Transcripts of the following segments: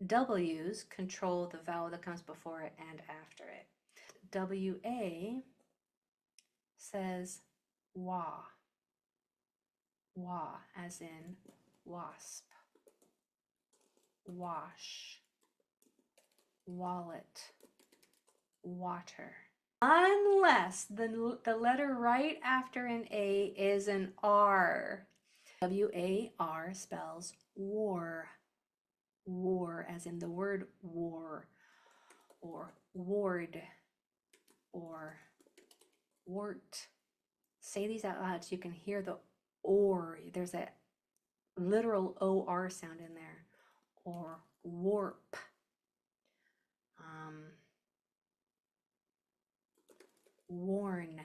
W's control the vowel that comes before it and after it. WA says wa, wa, as in wasp, wash, wallet, water. Unless the letter right after an A is an R. W-A-R spells war, war, as in the word war, or ward, or wart. Say these out loud so you can hear the or. There's a literal O-R sound in there. Or warp. Warn.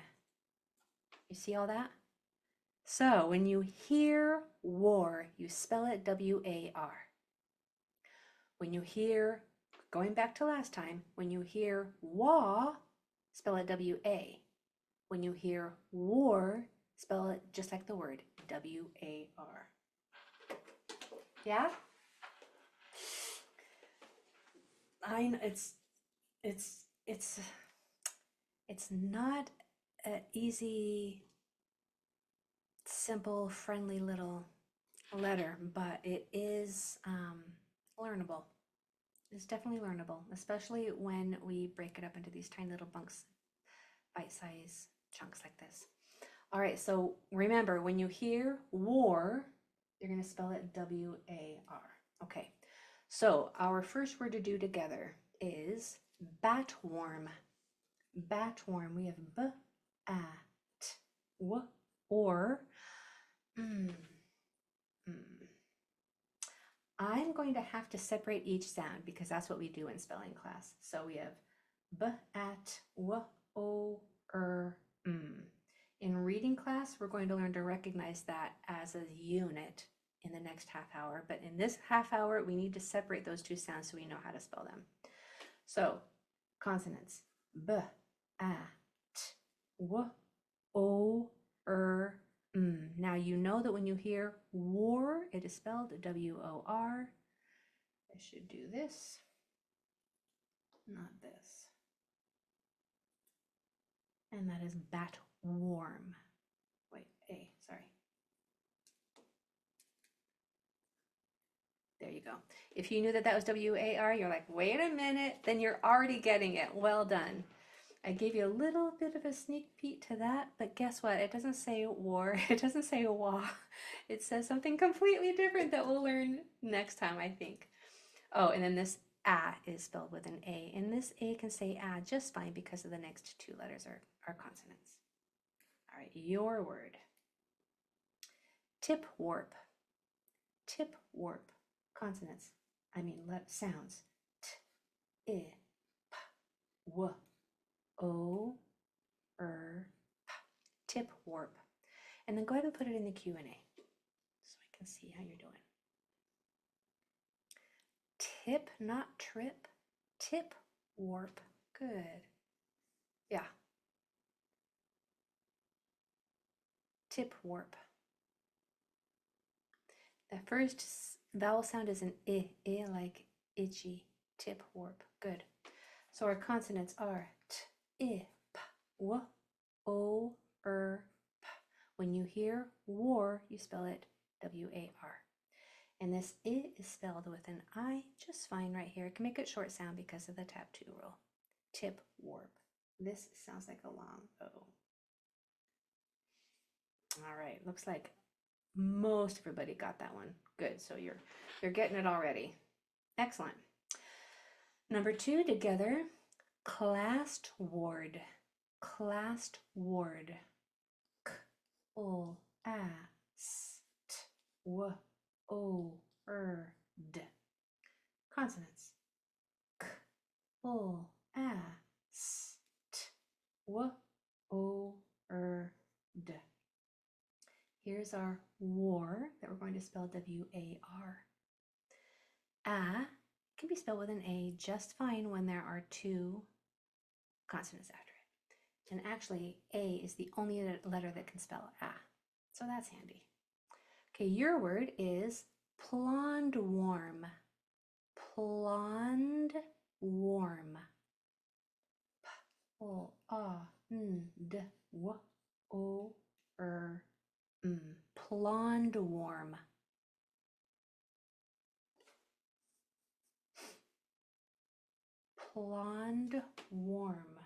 You see all that? So when you hear war, you spell it W-A-R. When you hear, going back to last time, when you hear wa, spell it W-A. When you hear war, spell it just like the word, W-A-R. Yeah? I know it's not an easy, simple, friendly little letter, but it is learnable. It's definitely learnable, especially when we break it up into these tiny little bunks, bite-sized chunks like this. All right, so remember, when you hear war, you're going to spell it W-A-R. Okay, so our first word to do together is batworm. Batworm. We have b-at, w, or I'm going to have to separate each sound because that's what we do in spelling class. So we have b-at, w, o, In reading class, we're going to learn to recognize that as a unit in the next half hour. But in this half hour, we need to separate those two sounds so we know how to spell them. So consonants. B, a, t, w, o, Now you know that when you hear war, it is spelled W-O-R. I should do this, not this. And that is batworm. Wait, A, sorry. There you go. If you knew that that was W-A-R, you're like, wait a minute, then you're already getting it. Well done. I gave you a little bit of a sneak peek to that, but guess what? It doesn't say war. It doesn't say wa. It says something completely different that we'll learn next time, I think. Oh, and then this a is spelled with an A, and this A can say a just fine because of the next two letters are consonants. All right, your word. Tip warp. Tip warp. Consonants. Sounds. T, I, p, w, o, p. Tip warp. And then go ahead and put it in the Q&A so I can see how you're doing. Tip, not trip. Tip warp. Good. Yeah. Tip warp. The first vowel sound is an I like itchy. Tip warp. Good. So our consonants are t, I, p, w, o, p. When you hear war, you spell it W-A-R. And this I is spelled with an I just fine right here. I can make it short sound because of the tap 2 rule. Tip warp. This sounds like a long O. All right, looks like most everybody got that one. Good, so you're getting it already. Excellent. Number 2 together, classed ward. Classed ward. K, o, a, s, t, w, o, d. Consonants. K, o, a, s, t, w, o, d. Here's our war that we're going to spell W-A-R. A can be spelled with an A just fine when there are 2 consonants after it. And actually, A is the only letter that can spell A. So that's handy. Okay, your word is plondwarm. Blonde, warm. P-O-A-N-D, W-O-R-M. Blonde, warm. Blonde, warm.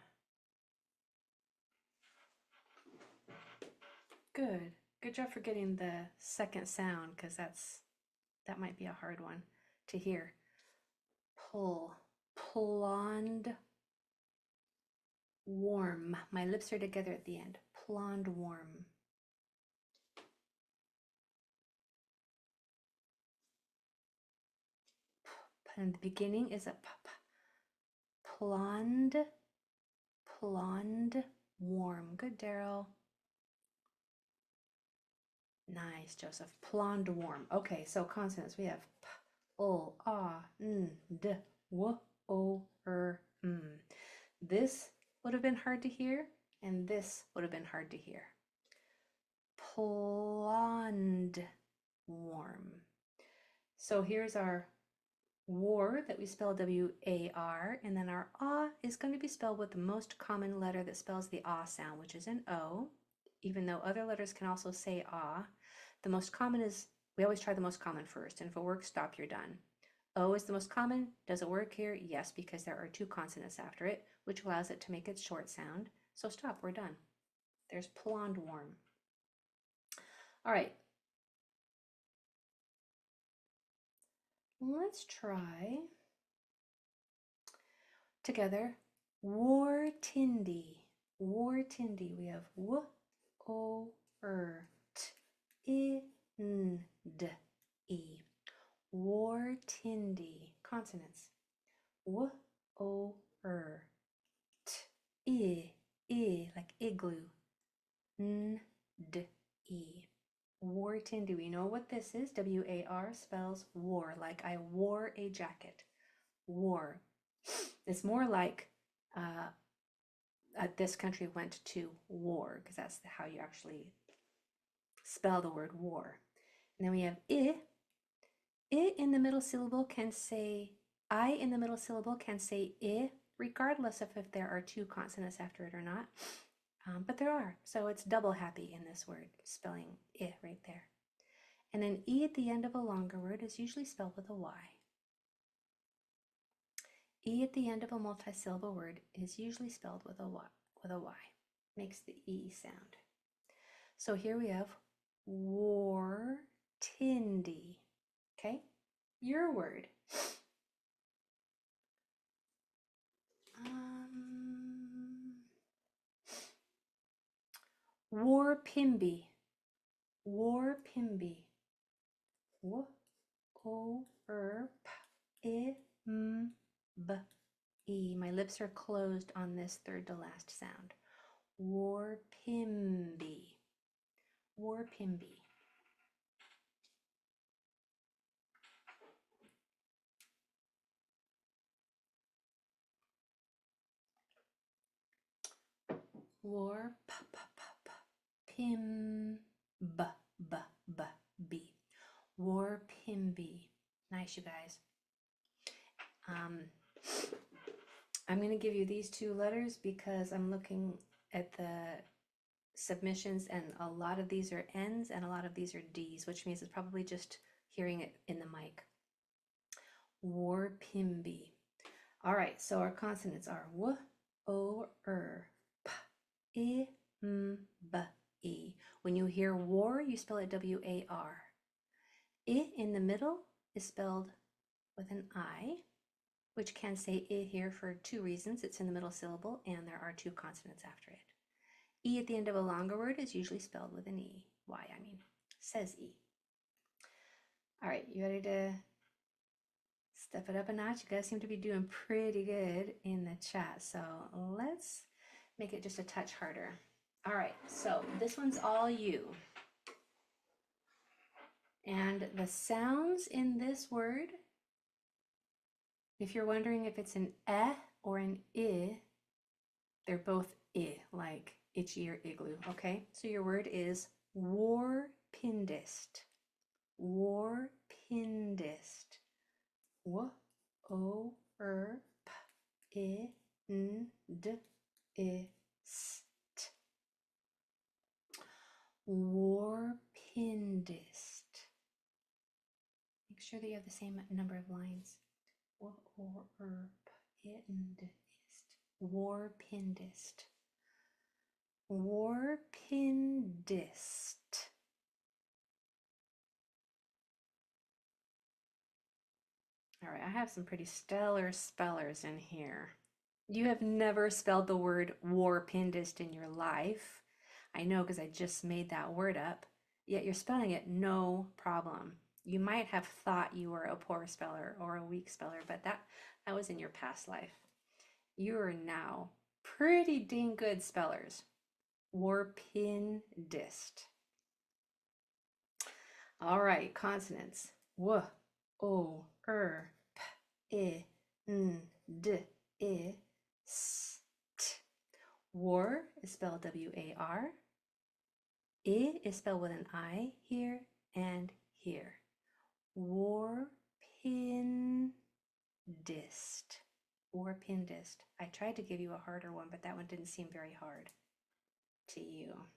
Good. Good job for getting the second sound, because that might be a hard one to hear. Blonde, warm. My lips are together at the end. Blonde, warm. And the beginning is a p. Blonde, warm. Good, Daryl. Nice, Joseph. Blonde, warm. Okay, so consonants. We have p, o, a, n, d, w, o, r, m. This would have been hard to hear, and this would have been hard to hear. Blonde, warm. So here's our war that we spell W-A-R, and then our ah is going to be spelled with the most common letter that spells the ah sound, which is an O, even though other letters can also say ah. The most common is, we always try the most common first, and if it works, stop, you're done. O is the most common. Does it work here? Yes, because there are two consonants after it, which allows it to make its short sound. So stop, we're done. There's blonde, warm. All right. Let's try together war tindy. War tindy. We have w, o, r, t, I, n, d, e. War tindy. Consonants. W, o, r, t, I, like igloo. N, d, e. War tindy. We know what this is. W-A-R spells war, like I wore a jacket. War. It's more like this country went to war, because that's how you actually spell the word war. And then we have I. I in the middle syllable can say, I in the middle syllable can say I, regardless of if there are two consonants after it or not. But there are, so it's double happy in this word, spelling I right there. And an E at the end of a longer word is usually spelled with a Y. E at the end of a multisyllable word is usually spelled with a Y. Makes the E sound. So here we have war tindy. Okay, your word. War pimby. War pimby. W, o, r, p, I, m, b, e. My lips are closed on this third to last sound. War pimby. War pimby. War p, p, p, p, pim, b, b, b, b. War pimby. Nice, you guys. I'm going to give you these two letters because I'm looking at the submissions, and a lot of these are N's and a lot of these are D's, which means it's probably just hearing it in the mic. War pimby. All right, so our consonants are W, O, R, P, I, M, B, E. When you hear war, you spell it W-A-R. I in the middle is spelled with an I, which can say I here for two reasons. It's in the middle syllable and there are two consonants after it. E at the end of a longer word is usually spelled with an E. Y, I mean, says E. All right, you ready to step it up a notch? You guys seem to be doing pretty good in the chat, so let's make it just a touch harder. All right, so this one's all you. And the sounds in this word, if you're wondering if it's an eh or an I, they're both I, like itchy or igloo, okay? So your word is warpindist. Warpindist. I, N, D, I, st. Warpindist. Make sure that you have the same number of lines. Warpindist. Warpindist. All right, I have some pretty stellar spellers in here. You have never spelled the word warpindist in your life. I know because I just made that word up, yet you're spelling it no problem. You might have thought you were a poor speller or a weak speller, but that was in your past life. You are now pretty dang good spellers. Warpindist. All right, consonants. W, O, P, I, N, D, I, S, T. War is spelled W-A-R. I is spelled with an I here and here. Warpindist. Warpindist. I tried to give you a harder one, but that one didn't seem very hard to you.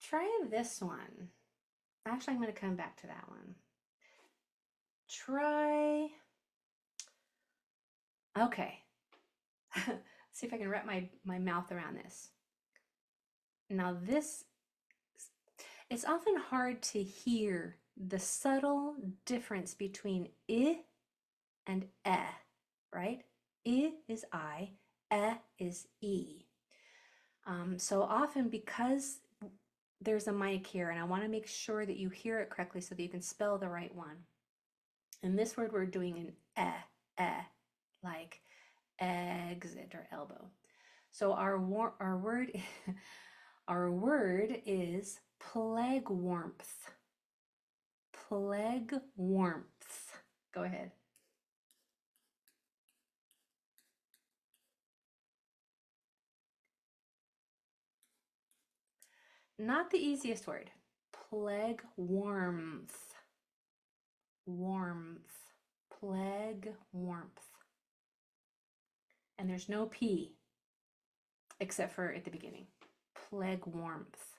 Try this one. Actually, I'm going to come back to that one. Try. Okay. See if I can wrap my mouth around this. Now this, it's often hard to hear the subtle difference between I and right? I is I, is E. So often because there's a mic here and I want to make sure that you hear it correctly so that you can spell the right one. In this word, we're doing an like exit or elbow. So our word is plague warmth. Plague warmth. Go ahead. Not the easiest word. Plague warmth. Warmth. Plague warmth. And there's no P except for at the beginning. Plague warmth.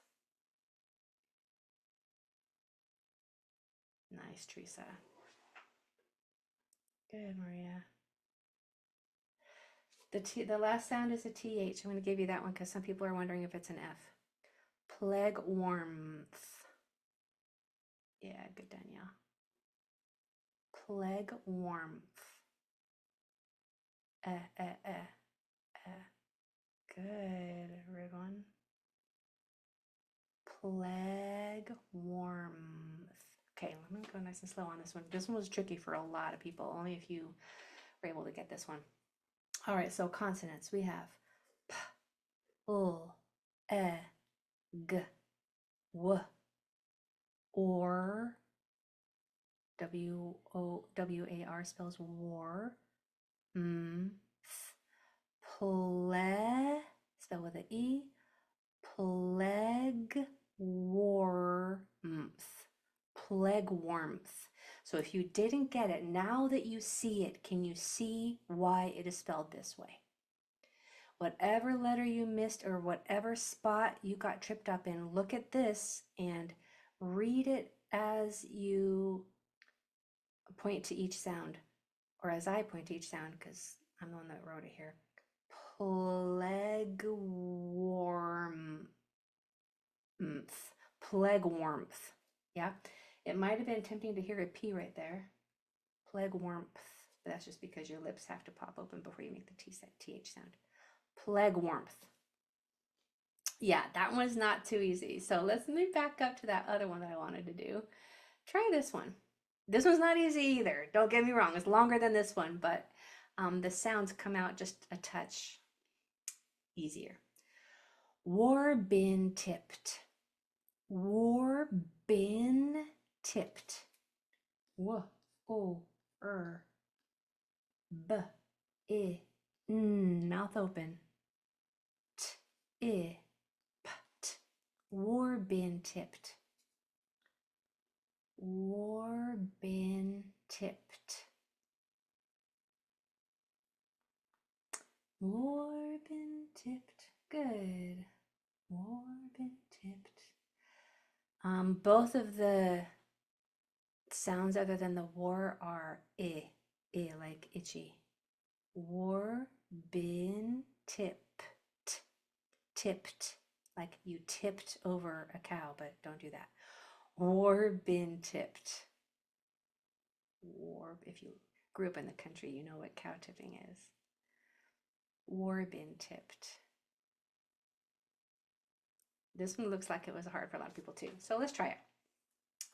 Nice, Teresa. Good, Maria. The last sound is a TH. I'm going to give you that one because some people are wondering if it's an F. Plague warmth. Yeah, good, Danielle. Plague warmth. Good, Ridwan. Plague warmth. Okay, let me go nice and slow on this one. This one was tricky for a lot of people. Only if you were able to get this one. All right, so consonants. We have P, L, E, G, W, or, W-A-R spells war. Plague, spelled with an E. Plague warmth. Plague warmth. So if you didn't get it, now that you see it, can you see why it is spelled this way? Whatever letter you missed or whatever spot you got tripped up in, look at this and read it as you point to each sound, or as I point to each sound because I'm the one that wrote it here. Plague warmth. Plague warmth. Yeah, it might have been tempting to hear a P right there. Plague warmth. But that's just because your lips have to pop open before you make the TH sound. Plague warmth. Yeah, that one's not too easy. So let's move back up to that other one that I wanted to do. Try this one. This one's not easy either. Don't get me wrong. It's longer than this one, but the sounds come out just a touch easier. War bin tipped. War bin tipped. W, O, B, I, N. Mouth open. T, I, P, T. War bin tipped. War bin tipped. Warbin tipped. Good. Warbin tipped. Both of the sounds other than the war are I, like itchy. War been tipped, tipped, like you tipped over a cow, but don't do that. War been tipped. War, if you grew up in the country, you know what cow tipping is. War been tipped. This one looks like it was hard for a lot of people too. So let's try it.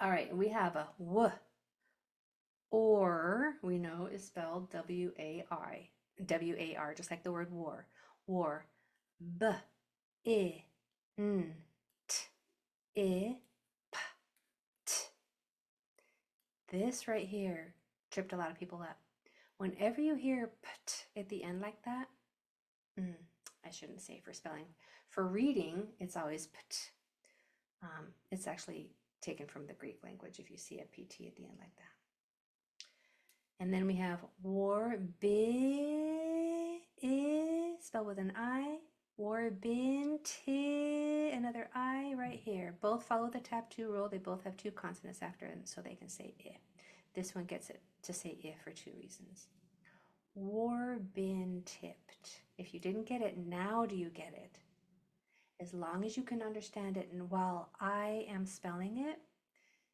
All right, we have a w. Or, we know, is spelled W-A-I. W-A-R, just like the word war. War. B, I, N, T, I, P, T. This right here tripped a lot of people up. Whenever you hear pt at the end like that, I shouldn't say for spelling. For reading, it's always pt. It's actually taken from the Greek language if you see a pt at the end like that. And then we have war bi, spelled with an I. War bin ti, another I right here. Both follow the tap 2 rule. They both have 2 consonants after it, so they can say I. This one gets it to say I for 2 reasons. War bin tipped. If you didn't get it, now do you get it? As long as you can understand it, and while I am spelling it,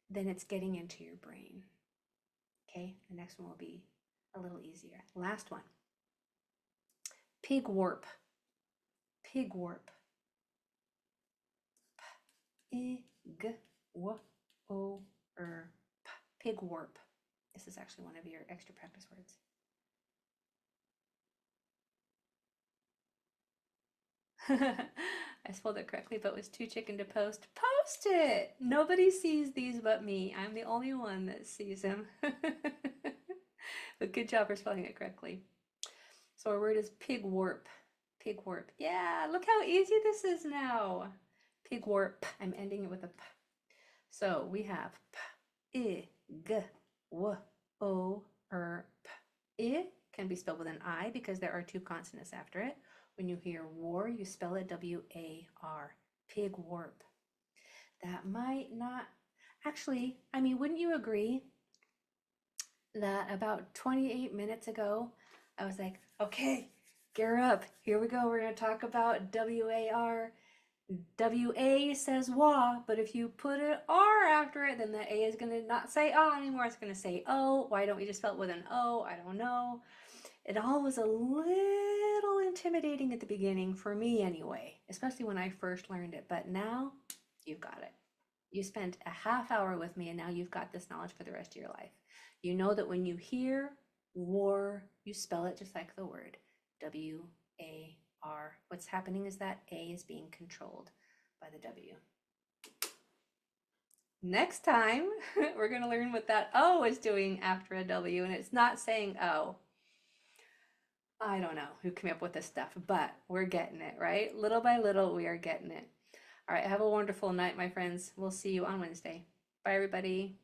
then it's getting into your brain. Okay, the next one will be a little easier. Last one. Pig warp. Pig warp. P-I-G-W-O-R-P. Pig warp. This is actually one of your extra practice words. I spelled it correctly, but was too chicken to post. Post it! Nobody sees these but me. I'm the only one that sees them. But good job for spelling it correctly. So our word is pig warp. Pig warp. Yeah, look how easy this is now. Pig warp. I'm ending it with a P. So we have P-I-G-W-O-R-P. I can be spelled with an I because there are 2 consonants after it. When you hear war, you spell it W-A-R. Pig warp. That might not, actually, I mean, wouldn't you agree that about 28 minutes ago, I was like, okay, gear up. Here we go. We're going to talk about W-A-R. W-A says wa, but if you put an R after it, then the A is going to not say ah anymore. It's going to say O. Why don't we just spell it with an O? I don't know. It all was a little intimidating at the beginning, for me anyway, especially when I first learned it. But now you've got it. You spent a half hour with me, and now you've got this knowledge for the rest of your life. You know that when you hear war, you spell it just like the word W-A-R. What's happening is that A is being controlled by the W. Next time, we're going to learn what that O is doing after a W, and it's not saying O. I don't know who came up with this stuff, but we're getting it, right? Little by little, we are getting it. All right, have a wonderful night, my friends. We'll see you on Wednesday. Bye, everybody.